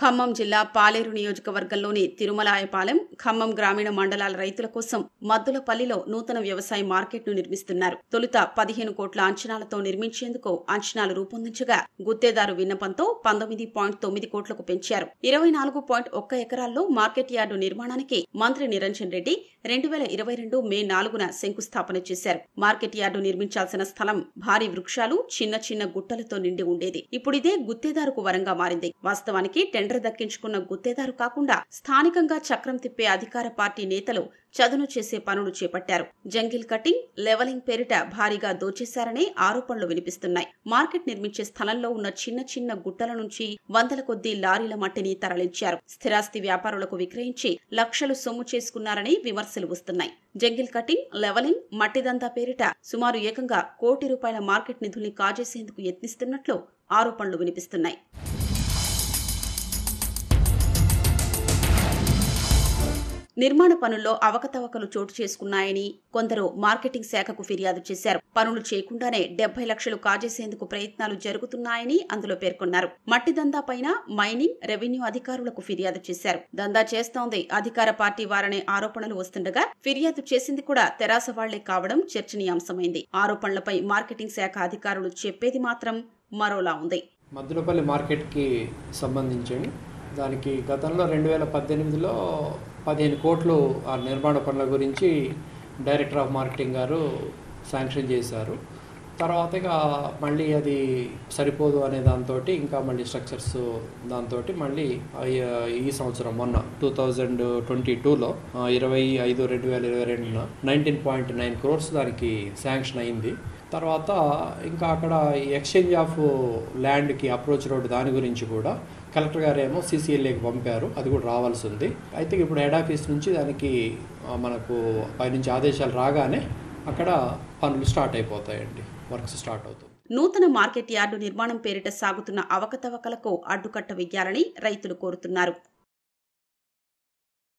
ఖమ్మం జిల్లా పాలేరు నియోజకవర్గంలోని తిరుమలాయపాలెం, ఖమ్మం గ్రామీణ మండలాల రైతుల కోసం మద్దులపల్లిలో నూతన వ్యవసాయ మార్కెట్ను నిర్మిస్తున్నారు. తొలుత 15 కోట్ల అంచనాలతో నిర్మించేందుకు అంచనాలు రూపొందించగా గుత్తేదారు విన్నపంతో 19.9 కోట్లకు పెంచారు. 24.1 ఎకరాల్లో మార్కెట్ యార్డు నిర్మాణానికి మంత్రి నిరంజన్ రెడ్డి 2022 మే 4న శంకుస్థాపన చేశారు. మార్కెట్ యార్డు నిర్మించాల్సిన స్థలం భారీ వృక్షాలు, చిన్న చిన్న గుట్టలతో నిండి ఉండేది. ఇప్పుడిదే గుత్తేదారుకు వరంగా మారింది. వాస్తవానికి టెండర్ దక్కించుకున్న గుత్తేదారు కాకుండా స్థానికంగా చక్రం తిప్పే అధికార పార్టీ నేతలు చదును చేసే పనులు చేపట్టారు. జంగిల్ కటింగ్, లెవలింగ్ పేరిట భారీగా దోచేశారనే ఆరోపణలు వినిపిస్తున్నాయి. మార్కెట్ నిర్మించే స్థలంలో ఉన్న చిన్న చిన్న గుట్టల నుంచి వందల కొద్దీ లారీల మట్టిని తరలించారు. స్థిరాస్తి వ్యాపారులకు విక్రయించి లక్షలు సొమ్ము చేసుకున్నారని విమర్శలు వస్తున్నాయి. జంగిల్ కటింగ్, లెవలింగ్, మట్టిదంతా పేరిట సుమారు ఏకంగా ₹1 కోటి మార్కెట్ నిధుల్ని కాజేసేందుకు యత్నిస్తున్నట్లు ఆరోపణలు వినిపిస్తున్నాయి. నిర్మాణ పనుల్లో అవకతవకలు చోటు చేసుకున్నాయని కొందరు మార్కెటింగ్ శాఖకు ఫిర్యాదు చేశారు. పనులు చేయకుండానే 70 లక్షలు కాజేసేందుకు ప్రయత్నాలు జరుగుతున్నాయని అందులో పేర్కొన్నారు. మట్టి దందా పైన మైనింగ్, రెవెన్యూ అధికారులకు ఫిర్యాదు చేశారు. దందా చేస్తోంది అధికార పార్టీ వారనే ఆరోపణలు వస్తుండగా ఫిర్యాదు చేసింది కూడా తెరాస వాళ్లే కావడం చర్చనీయాంశమైంది. ఆరోపణలపై మార్కెటింగ్ శాఖ అధికారులు చెప్పేది మాత్రం మరోలా ఉంది. మద్దులపల్లి మార్కెట్కి సంబంధించి దానికి గతంలో 2018లో 15 కోట్లు ఆ నిర్మాణ పనుల గురించి డైరెక్టర్ ఆఫ్ మార్కెటింగ్ గారు శాంక్షన్ చేశారు. తర్వాత ఇక మళ్ళీ అది సరిపోదు అనే దాంతో ఇంకా మళ్ళీ స్ట్రక్చర్స్ దాంతో మళ్ళీ ఈ సంవత్సరం మొన్న 2022లో 25/5/2022న 19.9 crores దానికి శాంక్షన్ అయింది. తర్వాత ఇంకా అక్కడ ఎక్స్చేంజ్ ఆఫ్ ల్యాండ్కి అప్రోచ్ రోడ్ దాని గురించి కూడా కలెక్టర్ గారు ఏమో CCLAకి పంపారు. అది కూడా రావాల్సి ఉంది. అయితే ఇప్పుడు హెడ్ ఆఫీస్ నుంచి దానికి మనకు పైనుంచి ఆదేశాలు రాగానే అక్కడ పనులు స్టార్ట్ అయిపోతాయండి. వర్క్స్ స్టార్ట్ అవుతుంది. నూతన మార్కెట్ యార్డు నిర్మాణం పేరిట సాగుతున్న అవకతవకలకు అడ్డుకట్ట వెయ్యాలని రైతులు కోరుతున్నారు.